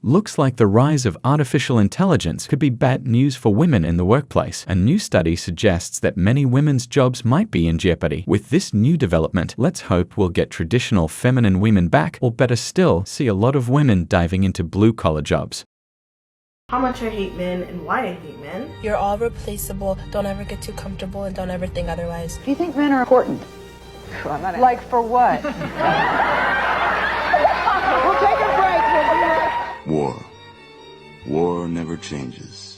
Looks like the rise of artificial intelligence could be bad news for women in the workplace. A new study suggests that many women's jobs might be in jeopardy. With this new development, let's hope we'll get traditional feminine women back, or better still, see a lot of women diving into blue-collar jobs. How much I hate men and why I hate men. You're all replaceable. Don't ever get too comfortable and don't ever think otherwise. Do you think men are important? Like for what? We'll take a break. We'll be right. War. War never changes.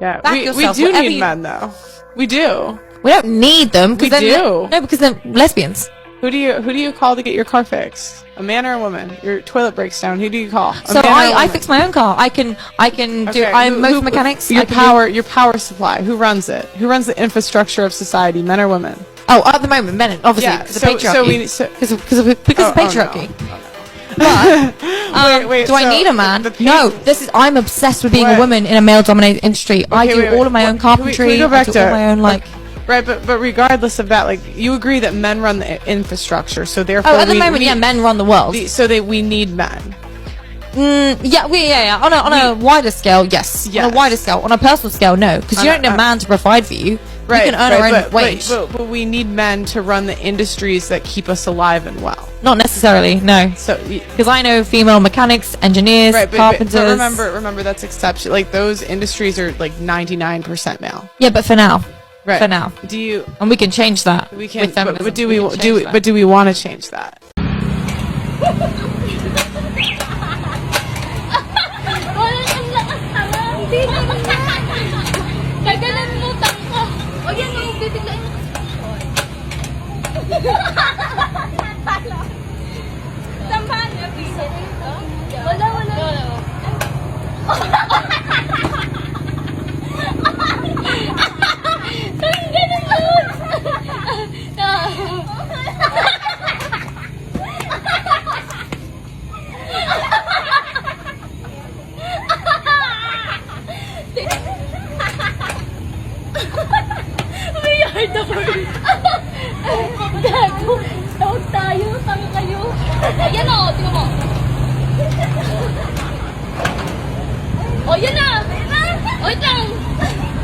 Yeah, we do need men, though. We do. We don't need them. We do. No, because they're lesbians. Who do you call to get your car fixed? A man or a woman? Your toilet breaks down. Who do you call? So I fix my own car. I can do. I'm motor mechanics. Your power supply. Who runs it? Who runs the infrastructure of society? Men or women? Oh, at the moment, men. Obviously, because of patriarchy. Because of patriarchy. But do I need a man? No. I'm obsessed with being a woman in a male-dominated industry. I do all of my own carpentry. I do all my own Right, but regardless of that, like, you agree that men run the infrastructure, so therefore at the moment, men run the world. We need men. Yeah. On a wider scale, yes. On a wider scale. On a personal scale, no. Because you don't need a man to provide for you. Right, you can earn our own wage. But we need men to run the industries that keep us alive and well. Not necessarily, no. So, because I know female mechanics, engineers, carpenters. But remember that's exception. Like, those industries are like 99% male. Yeah, but for now. Right. For now. And we can change that. We can. But do we want to change that? Gago! Tawag tayo! Tanga kayo! Ayan o! Tingnan mo! O, yan na! O, wait lang!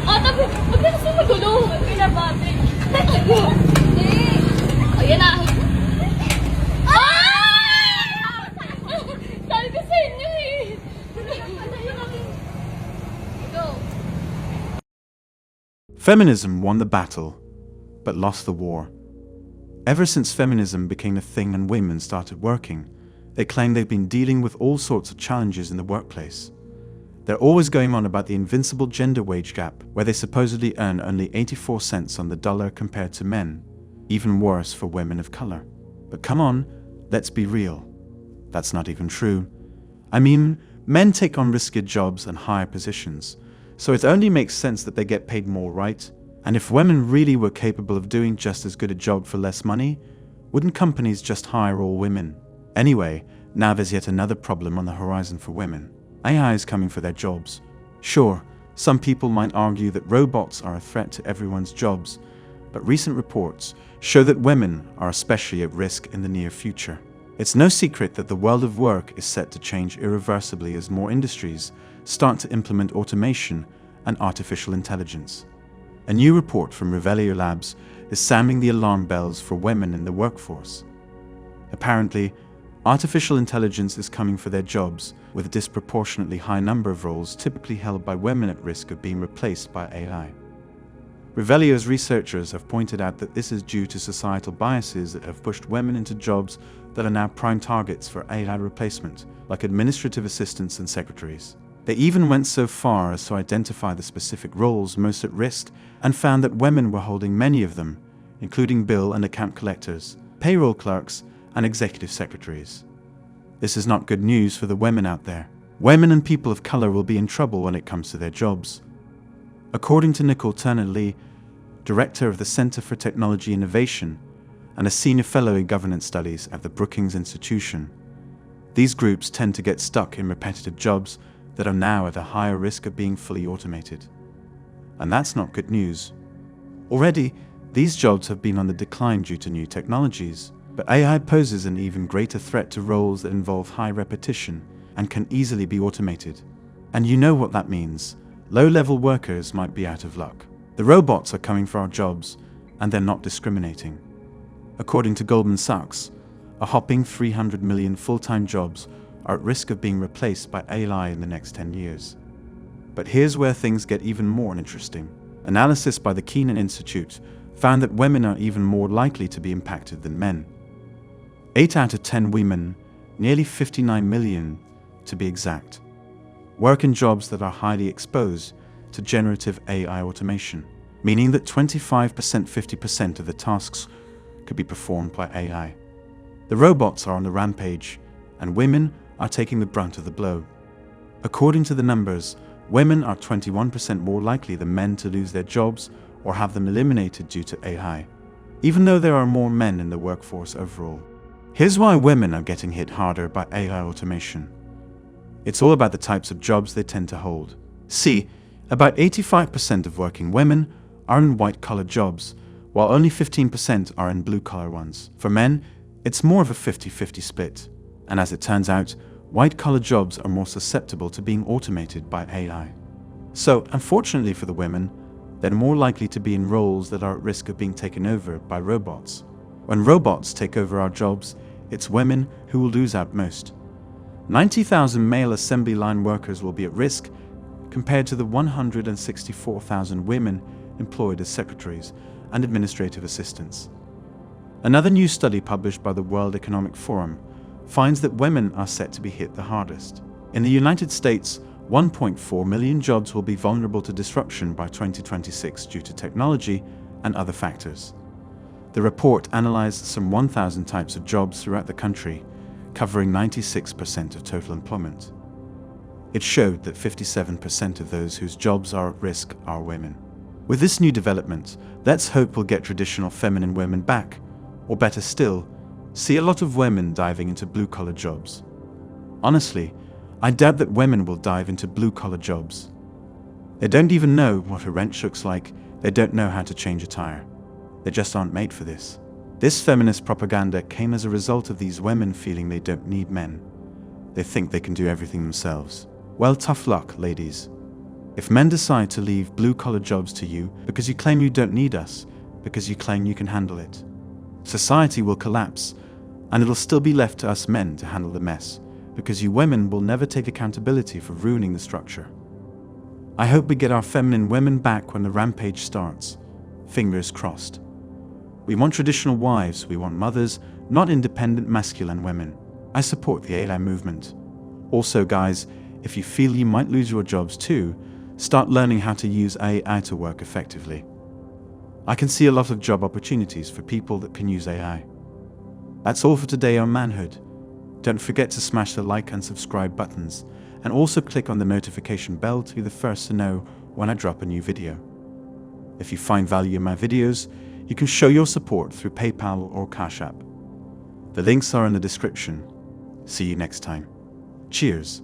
O, tabi! Huwag na kasi magulo! Pinabate! O, yan na! Sabi ko sa inyo eh! Go! Feminism won the battle, but lost the war. Ever since feminism became a thing and women started working, they claim they've been dealing with all sorts of challenges in the workplace. They're always going on about the invincible gender wage gap, where they supposedly earn only 84 cents on the dollar compared to men, even worse for women of color. But come on, let's be real. That's not even true. I mean, men take on riskier jobs and higher positions, so it only makes sense that they get paid more, right? And if women really were capable of doing just as good a job for less money, wouldn't companies just hire all women? Anyway, now there's yet another problem on the horizon for women. AI is coming for their jobs. Sure, some people might argue that robots are a threat to everyone's jobs, but recent reports show that women are especially at risk in the near future. It's no secret that the world of work is set to change irreversibly as more industries start to implement automation and artificial intelligence. A new report from Revelio Labs is sounding the alarm bells for women in the workforce. Apparently, artificial intelligence is coming for their jobs, with a disproportionately high number of roles typically held by women at risk of being replaced by AI. Revelio's researchers have pointed out that this is due to societal biases that have pushed women into jobs that are now prime targets for AI replacement, like administrative assistants and secretaries. They even went so far as to identify the specific roles most at risk and found that women were holding many of them, including bill and account collectors, payroll clerks, and executive secretaries. This is not good news for the women out there. Women and people of color will be in trouble when it comes to their jobs. According to Nicole Turner-Lee, director of the Center for Technology Innovation and a senior fellow in governance studies at the Brookings Institution, these groups tend to get stuck in repetitive jobs that are now at a higher risk of being fully automated. And that's not good news. Already, these jobs have been on the decline due to new technologies, but AI poses an even greater threat to roles that involve high repetition and can easily be automated. And you know what that means. Low-level workers might be out of luck. The robots are coming for our jobs, and they're not discriminating. According to Goldman Sachs, a hopping 300 million full-time jobs are at risk of being replaced by AI in the next 10 years. But here's where things get even more interesting. Analysis by the Keenan Institute found that women are even more likely to be impacted than men. 8 out of 10 women, nearly 59 million to be exact, work in jobs that are highly exposed to generative AI automation, meaning that 25%, 50% of the tasks could be performed by AI. The robots are on the rampage, and women are taking the brunt of the blow. According to the numbers, women are 21% more likely than men to lose their jobs or have them eliminated due to AI, even though there are more men in the workforce overall. Here's why women are getting hit harder by AI automation. It's all about the types of jobs they tend to hold. See, about 85% of working women are in white-collar jobs, while only 15% are in blue-collar ones. For men, it's more of a 50-50 split. And as it turns out, white-collar jobs are more susceptible to being automated by AI. So, unfortunately for the women, they're more likely to be in roles that are at risk of being taken over by robots. When robots take over our jobs, it's women who will lose out most. 90,000 male assembly line workers will be at risk, compared to the 164,000 women employed as secretaries and administrative assistants. Another new study published by the World Economic Forum finds that women are set to be hit the hardest. In the United States, 1.4 million jobs will be vulnerable to disruption by 2026 due to technology and other factors. The report analyzed some 1,000 types of jobs throughout the country, covering 96% of total employment. It showed that 57% of those whose jobs are at risk are women. With this new development, let's hope we'll get traditional feminine women back, or better still, see a lot of women diving into blue-collar jobs. Honestly, I doubt that women will dive into blue-collar jobs. They don't even know what a wrench looks like, they don't know how to change a tire. They just aren't made for this. This feminist propaganda came as a result of these women feeling they don't need men. They think they can do everything themselves. Well, tough luck, ladies. If men decide to leave blue-collar jobs to you because you claim you don't need us, because you claim you can handle it, society will collapse, and it'll still be left to us men to handle the mess, because you women will never take accountability for ruining the structure. I hope we get our feminine women back when the rampage starts. Fingers crossed. We want traditional wives, we want mothers, not independent masculine women. I support the AI movement. Also, guys, if you feel you might lose your jobs too, start learning how to use AI to work effectively. I can see a lot of job opportunities for people that can use AI. That's all for today on Manhood. Don't forget to smash the like and subscribe buttons, and also click on the notification bell to be the first to know when I drop a new video. If you find value in my videos, you can show your support through PayPal or Cash App. The links are in the description. See you next time. Cheers.